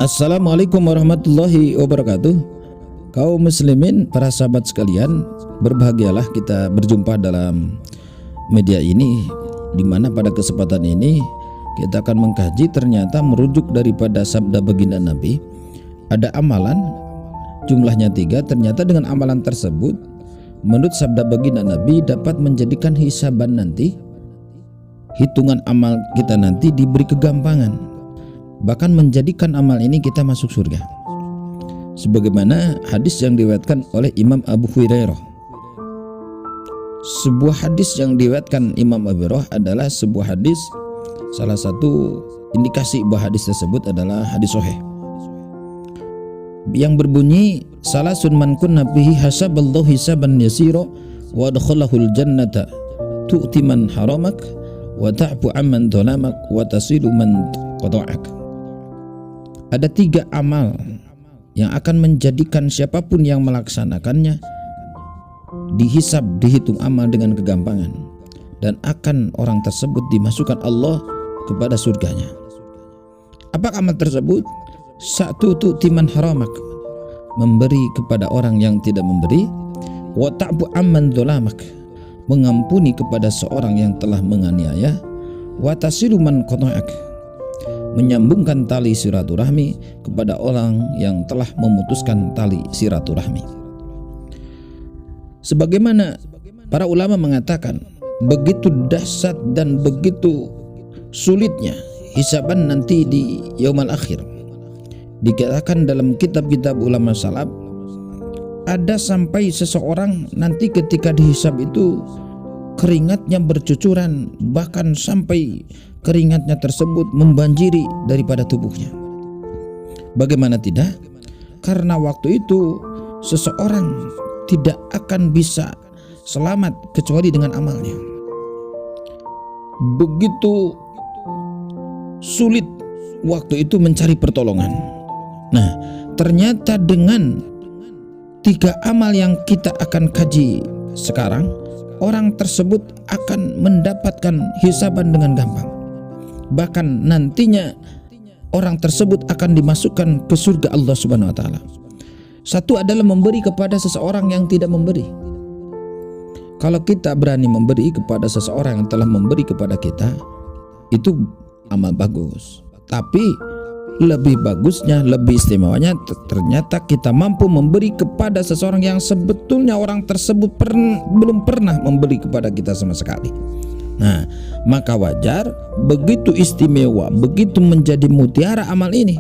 Assalamualaikum warahmatullahi wabarakatuh. Kaum muslimin, para sahabat sekalian, berbahagialah kita berjumpa dalam media ini, di mana pada kesempatan ini kita akan mengkaji, ternyata merujuk daripada sabda baginda Nabi, ada amalan jumlahnya 3. Ternyata dengan amalan tersebut, menurut sabda baginda Nabi, dapat menjadikan hisaban nanti, hitungan amal kita nanti diberi kegampangan, bahkan menjadikan amal ini kita masuk surga. Sebagaimana hadis yang diriwayatkan oleh Imam Abu Hurairah. Sebuah hadis yang diriwayatkan Imam Abu Hurairah adalah sebuah hadis, salah satu indikasi bahwa hadis tersebut adalah hadis sahih, yang berbunyi, salasun man kunna bihi hasaballahu hisaban yasira wa adkhalahul jannata tu'ti man haramak wa ta'fu amman dhalamak wa tasilu man qata'ak. Ada 3 amal yang akan menjadikan siapapun yang melaksanakannya dihisab, dihitung amal dengan kegampangan, dan akan orang tersebut dimasukkan Allah kepada surganya. Apa amal tersebut? Satu, tu'timan haramak, memberi kepada orang yang tidak memberi. Wa ta'fu amman dhalamak, mengampuni kepada seorang yang telah menganiaya. Wa tasilu man qata'ak, menyambungkan tali silaturahmi kepada orang yang telah memutuskan tali silaturahmi. Sebagaimana para ulama mengatakan, begitu dahsyat dan begitu sulitnya hisaban nanti di yaumul akhir. Dikatakan dalam kitab-kitab ulama salaf, ada sampai seseorang nanti ketika dihisab itu keringatnya bercucuran, bahkan sampai keringatnya tersebut membanjiri daripada tubuhnya. Bagaimana tidak? Karena waktu itu seseorang tidak akan bisa selamat kecuali dengan amalnya. Begitu sulit waktu itu mencari pertolongan. Nah, ternyata dengan 3 amal yang kita akan kaji sekarang, orang tersebut akan mendapatkan hisaban dengan gampang. Bahkan nantinya orang tersebut akan dimasukkan ke surga Allah Subhanahu wa taala. Satu adalah memberi kepada seseorang yang tidak memberi. Kalau kita berani memberi kepada seseorang yang telah memberi kepada kita, itu amal bagus. Tapi lebih bagusnya, lebih istimewanya, ternyata kita mampu memberi kepada seseorang yang sebetulnya orang tersebut belum pernah memberi kepada kita sama sekali. Nah, maka wajar, begitu istimewa, begitu menjadi mutiara amal ini,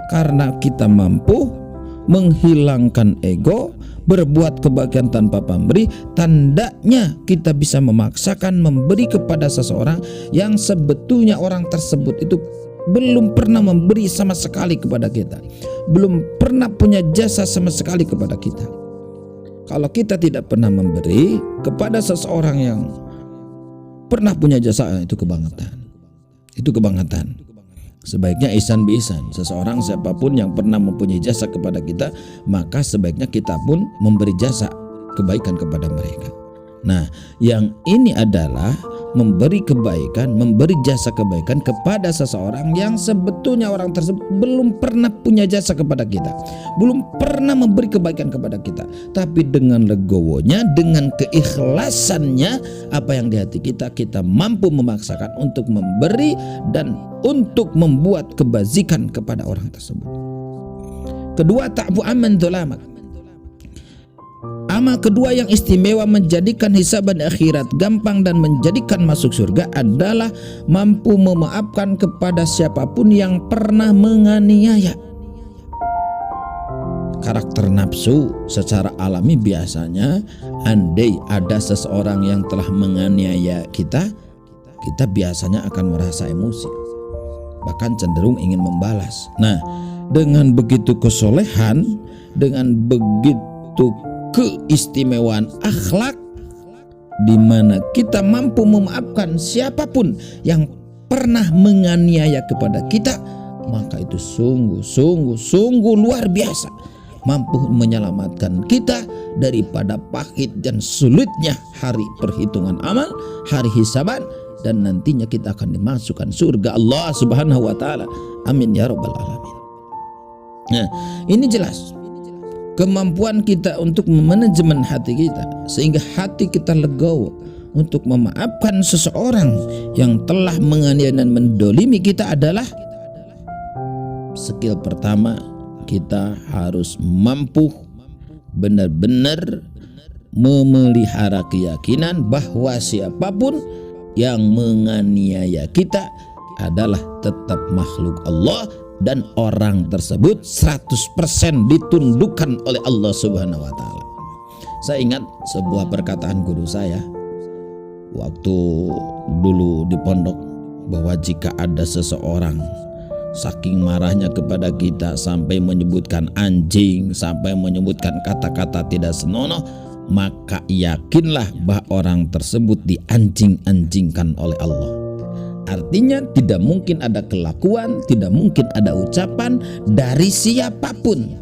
karena kita mampu menghilangkan ego, berbuat kebaikan tanpa pamrih. Tandanya kita bisa memaksakan memberi kepada seseorang yang sebetulnya orang tersebut itu belum pernah memberi sama sekali kepada kita, belum pernah punya jasa sama sekali kepada kita. Kalau kita tidak pernah memberi kepada seseorang yang pernah punya jasa, itu kebanggaan. Itu kebanggaan. Sebaiknya ihsan bi ihsan. Seseorang siapapun yang pernah mempunyai jasa kepada kita, maka sebaiknya kita pun memberi jasa kebaikan kepada mereka. Nah, yang ini adalah memberi kebaikan, memberi jasa kebaikan kepada seseorang yang sebetulnya orang tersebut belum pernah punya jasa kepada kita, belum pernah memberi kebaikan kepada kita. Tapi dengan legowonya, dengan keikhlasannya, apa yang di hati kita, kita mampu memaksakan untuk memberi dan untuk membuat kebajikan kepada orang tersebut. Kedua, ta'fu amman dhalamak. Amal kedua yang istimewa menjadikan hisaban akhirat gampang dan menjadikan masuk surga adalah mampu memaafkan kepada siapapun yang pernah menganiaya. Karakter nafsu secara alami biasanya, andai ada seseorang yang telah menganiaya kita, kita biasanya akan merasa emosi, bahkan cenderung ingin membalas. Nah, dengan begitu kesolehan, dengan begitu keistimewaan akhlak, di mana kita mampu memaafkan siapapun yang pernah menganiaya kepada kita, maka itu sungguh luar biasa, mampu menyelamatkan kita daripada pahit dan sulitnya hari perhitungan amal, hari hisaban, dan nantinya kita akan dimasukkan surga Allah Subhanahu wa taala. Amin ya rabbal alamin. Nah, ini jelas kemampuan kita untuk memanajemen hati kita sehingga hati kita legowo untuk memaafkan seseorang yang telah menganiaya dan mendolimi kita adalah skill pertama. Kita harus mampu benar-benar memelihara keyakinan bahwa siapapun yang menganiaya kita adalah tetap makhluk Allah dan orang tersebut 100% ditundukkan oleh Allah Subhanahu wa taala. Saya ingat sebuah perkataan guru saya waktu dulu di pondok, bahwa jika ada seseorang saking marahnya kepada kita sampai menyebutkan anjing, sampai menyebutkan kata-kata tidak senonoh, maka yakinlah bahwa orang tersebut dianjing-anjingkan oleh Allah. Artinya tidak mungkin ada kelakuan, tidak mungkin ada ucapan dari siapapun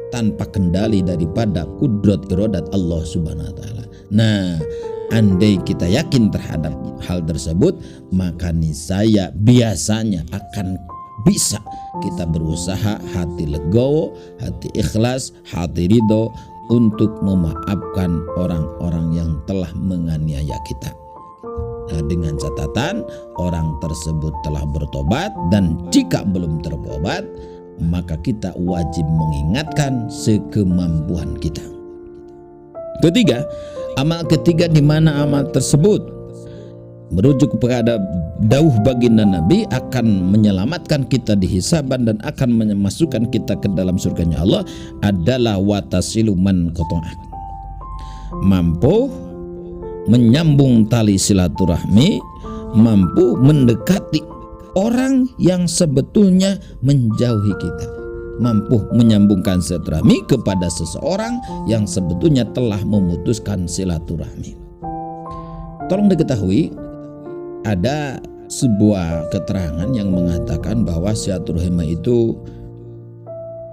tanpa kendali daripada kudrat iradat Allah Subhanahu wa taala. Nah, andai kita yakin terhadap hal tersebut, maka niscaya biasanya akan bisa kita berusaha hati legowo, hati ikhlas, hati ridho untuk memaafkan orang-orang yang telah menganiaya kita. Nah, dengan catatan orang tersebut telah bertobat, dan jika belum tertobat maka kita wajib mengingatkan sekemampuan kita. Ketiga, amal ketiga di mana amal tersebut merujuk kepada dauh baginda Nabi akan menyelamatkan kita di hisaban dan akan memasukkan kita ke dalam surganya Allah adalah watasilu man qata'ak. Mampu menyambung tali silaturahmi, mampu mendekati orang yang sebetulnya menjauhi kita, mampu menyambungkan silaturahmi kepada seseorang yang sebetulnya telah memutuskan silaturahmi. Tolong diketahui, ada sebuah keterangan yang mengatakan bahwa silaturahmi itu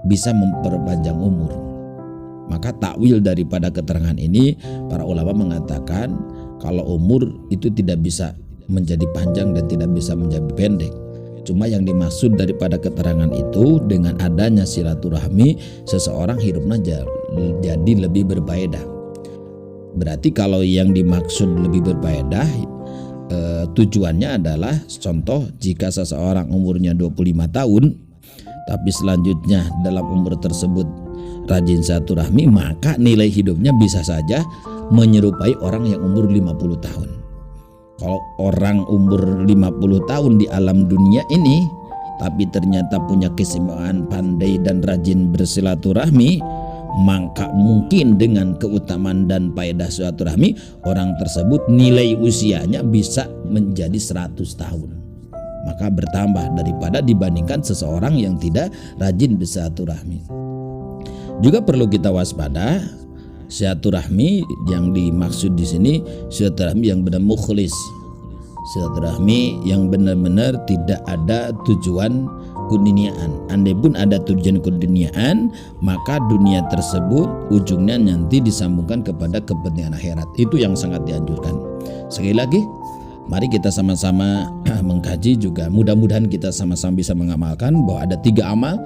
bisa memperpanjang umur. Maka takwil daripada keterangan ini, para ulama mengatakan kalau umur itu tidak bisa menjadi panjang dan tidak bisa menjadi pendek. Cuma yang dimaksud daripada keterangan itu, dengan adanya silaturahmi seseorang hidupnya jadi lebih berfaedah. Berarti kalau yang dimaksud lebih berfaedah, tujuannya adalah contoh jika seseorang umurnya 25 tahun tapi selanjutnya dalam umur tersebut rajin silaturahmi, maka nilai hidupnya bisa saja menyerupai orang yang umur 50 tahun. Kalau orang umur 50 tahun di alam dunia ini tapi ternyata punya keistimewaan pandai dan rajin bersilaturahmi, maka mungkin dengan keutamaan dan faedah silaturahmi orang tersebut nilai usianya bisa menjadi 100 tahun. Maka bertambah daripada dibandingkan seseorang yang tidak rajin bersilaturahmi. Juga perlu kita waspada, silaturahmi yang dimaksud di sini silaturahmi yang benar mukhlis, silaturahmi yang benar-benar tidak ada tujuan keduniaan. Andai pun ada tujuan keduniaan, maka dunia tersebut ujungnya nanti disambungkan kepada kepentingan akhirat. Itu yang sangat dianjurkan. Sekali lagi, mari kita sama-sama mengkaji juga. Mudah-mudahan kita sama-sama bisa mengamalkan bahwa ada 3 amal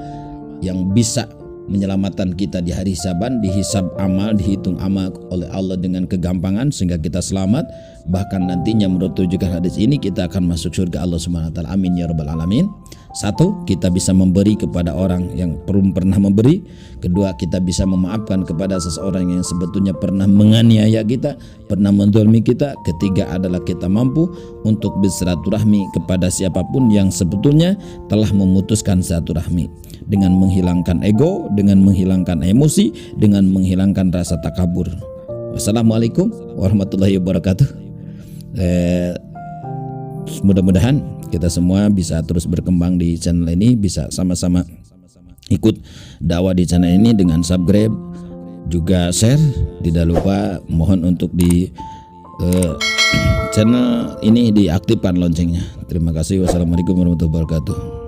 yang bisa menyelamatkan kita di hari hisaban, dihisab amal, dihitung amal oleh Allah dengan kegampangan sehingga kita selamat. Bahkan nantinya menurut rujukan hadis ini kita akan masuk surga Allah Subhanahu wa taala. Amin ya rabbal alamin. 1, kita bisa memberi kepada orang yang belum pernah memberi. 2, kita bisa memaafkan kepada seseorang yang sebetulnya pernah menganiaya kita, pernah menzalimi kita. 3 adalah kita mampu untuk bersilaturahmi kepada siapapun yang sebetulnya telah memutuskan silaturahmi, dengan menghilangkan ego, dengan menghilangkan emosi, dengan menghilangkan rasa takabur. Wassalamualaikum warahmatullahi wabarakatuh. Mudah-mudahan kita semua bisa terus berkembang di channel ini, bisa sama-sama ikut dakwah di channel ini dengan subscribe, juga share. Tidak lupa mohon untuk di channel ini diaktifkan loncengnya. Terima kasih. Wassalamualaikum warahmatullahi wabarakatuh.